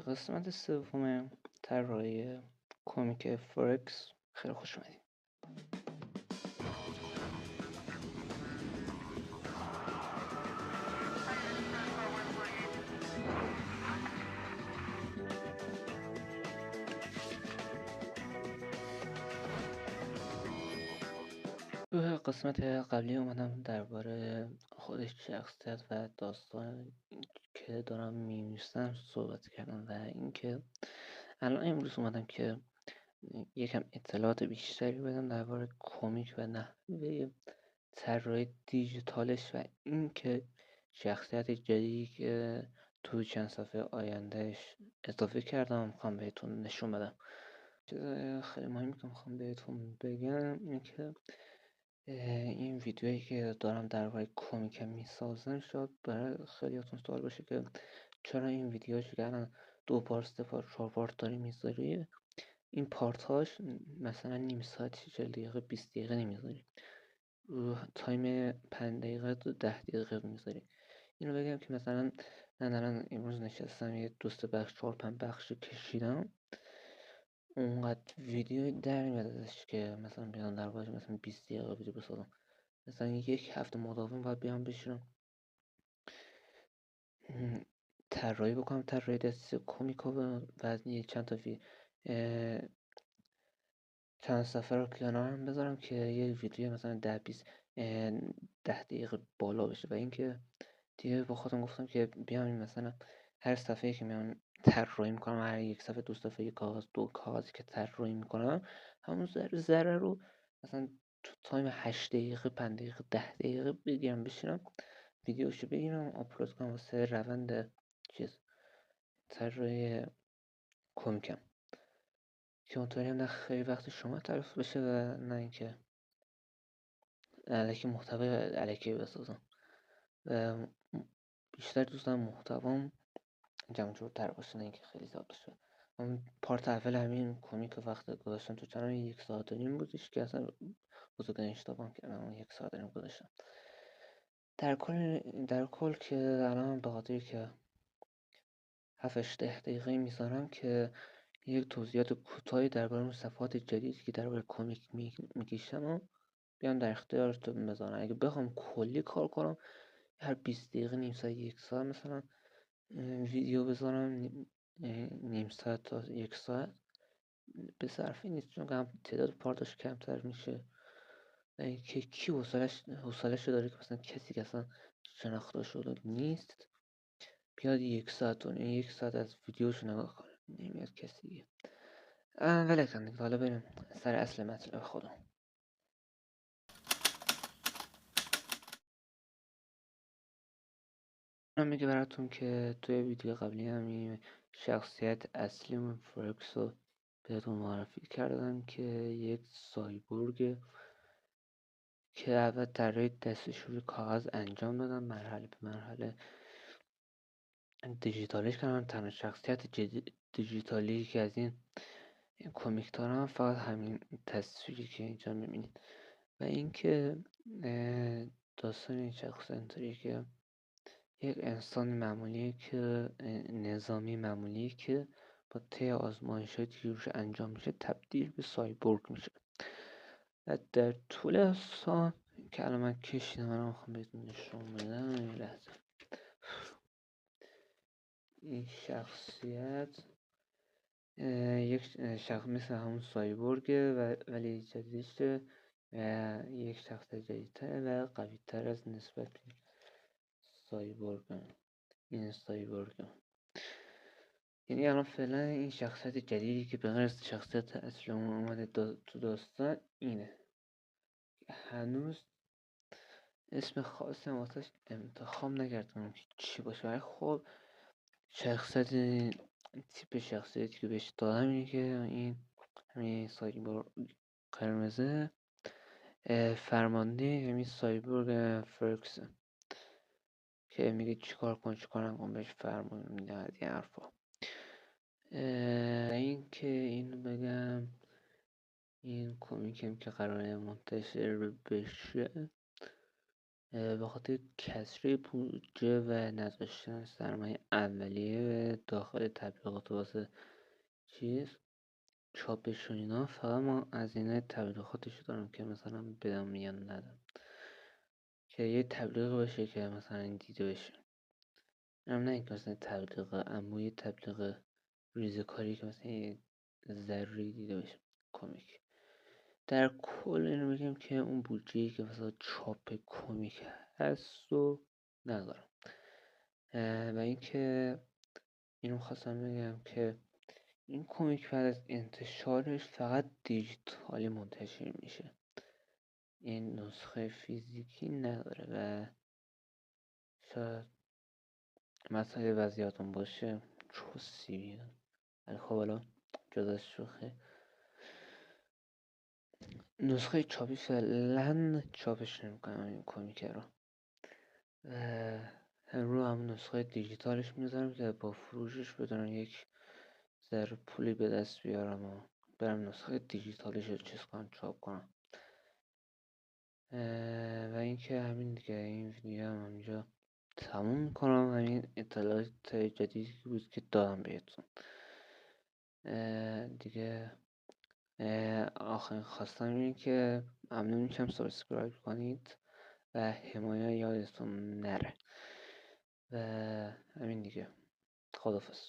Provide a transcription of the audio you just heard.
قسمت سوم طراحی کمیک فورکس خیلی خوش اومدید. تو قسمت قبلی اومدم درباره خودش شخصیت و داستان که دارم می‌نویسم صحبت کردم و اینکه الان امروز اومدم که یکم اطلاعات بیشتری بدم درباره کمیک و نحوه طراحی دیجیتالش و اینکه شخصیت جدیدی که تو چند صفحه آیندهش اضافه کردم میخوام بهتون نشون بدم. چیز خیلی مهمی که میخوام بهتون بگم این که این ویدیویی که دارم درباره کمیک میسازم شاید برای خیلیاتون سوال باشه که چرا این ویدیوهاشو که الان 2 پارت 3 پارت 4 پارت داری میذاری این پارت‌هاش مثلا نیم ساعت 40 دقیقه 20 دقیقه نمیذاری، تایم 5 دقیقه تا 10 دقیقه میذاری. اینو بگم که مثلا من الان امروز نشستم یه 2 3 بخش 4 5 بخش کشیدم، اونقدر ویدیو در میاد ازش که مثلا بیان در باشه مثلا 20 دقیقه ویدیو بسازم. مثلا یک هفته مداوم باید بیام بشینم طراحی بکنم، طراحی دسته کمیک و بعد یه چند تا چند صفحه رو کنارم بذارم که یه ویدیو مثلا 10 دقیقه بالا بشه. و اینکه دیگه با خودم گفتم که بیام مثلا هر صفحه‌ای که میام طراحی میکنم، هر یک صفحه 2 صفحه یک کاغذ 2 کاغذی که طراحی میکنم همون ذره رو مثلا تو تایم 8 دقیقه 5 دقیقه 10 دقیقه بگیرم بشینم ویدیوشو بگیرم آپلود کنم واسه روند چیز طراحی کمیکم که اونطوری هم نه خیلی وقت شما تعریف بشه و نه اینکه الکی محتوای الکی بسازم. و بیشتر دوست دارم محتوام جمع جورتر باشه نه اینکه خیلی زیاد باشه. من پارت اول همین کمیک وقت گذاشتم تو چنل 1 ساعت و نیم بودش که اصلا بزرگ اشتباه کردم اون 1 ساعت و نیم گذاشتم. در کل که الان به خاطر که 7 10 دقیقه میذارم که یک توضیحات کوتاهی درباره اون صفحات جدیدی که درباره کمیک میکشم و بیان در اختیارتون بذارم. اگه بخوام کلی کار کنم هر 20 دقیقه نیم ساعت 1 ساعت مثلا ویدیو بذارم، نیم ساعت تا 1 ساعت به صرفی نیست چون هم تعداد پارتاش کمتر میشه و اینکه کی حوصله‌شو داره که مثلا کسی که اصلا شناخته شده نیست بیاد 1 ساعت و 1 ساعت از ویدیوشو نگاه کنه، نمیاد کسی دیگه. ولی کن دیگه حالا بریم سر اصل مطلب خودم. من میگه براتون که توی ویدیو قبلی هم شخصیت اصلی فورکس رو بهتون معرفی کردم که یک سایبورگ که اول طراحی دستش روی کاغذ انجام دادم، مرحله به مرحله دیجیتالش کردم. تنها شخصیت دیجیتالی که از این کمیک دارم فقط همین تصویری که اینجا میبینید و اینکه داستان این شخص اینطوریه که یک انسان معمولی که نظامی معمولی که با طی آزمایش‌هایی که روش انجام میشه تبدیل به سایبورگ میشه و در طول داستان که الان من کشیدم الان میخوام بهتون نشون بدم. این لحظه این شخصیت یک شخص مثل همون سایبورگه ولی جدیدشه و یک شخص جدیدتر و قوی‌تر از نسبت به سایبورگ. این سایبورگ یعنی الان فعلا این شخصیت جدیدی که به غیر از شخصیت اصلی اومده تو داستان اینه. هنوز اسم خاصی واسش انتخاب نکردم که چی باشه، ولی خب شخصیت تیپ شخصیتی که بهش دادم اینه که این همین سایبورگ قرمزه فرمانده همین سایبورگ فرکس که میگه چیکار کن چیکار نکن بهش فرمان میده از این حرفا. این که اینو بگم این کمیکم که قراره منتشر بشه به خاطر کسری بودجه و نداشتن سرمایه اولیه داخل تبلیغات واسه چیز چاپش و اینا، فقط ما از اینه تبلیغاتشو دارم که مثلا بدم یا ندم، که یه تبلیغ باشه که مثلا دیده بشه. نه اینکه مثلا تبلیغ اما یه تبلیغ ریزکاری که مثلا یه ضروری دیده بشه کمیک. در کل اینو بگم که اون بودجه‌ای که واسه چاپ کمیک هست و ندارم. و اینکه اینو خواستم بگم که این کمیک بعد از انتشارش فقط دیجیتالی منتشر میشه، این نسخه فیزیکی نداره و شاید مسئله وضعیتون باشه چوسی بیان. ولی خب حالا جدا شوخی، نسخه چاپی فعلا چاپش نمیکنم این کمیک رو، رو هم نسخه دیجیتالش میذارم که با فروشش بدونم یک ذره پولی به دست بیارم و برم نسخه دیجیتالش رو چیز کنم، چاپ کنم. و اینکه همین دیگه، این ویدیو هم همینجا تموم میکنم. همین اطلاعات جدیدی بود که دادم بهتون دیگه. آخرین خواستم این که ممنون میشم سابسکرایب کنید و حمایه یادتون نره. و همین دیگه، خداحافظ.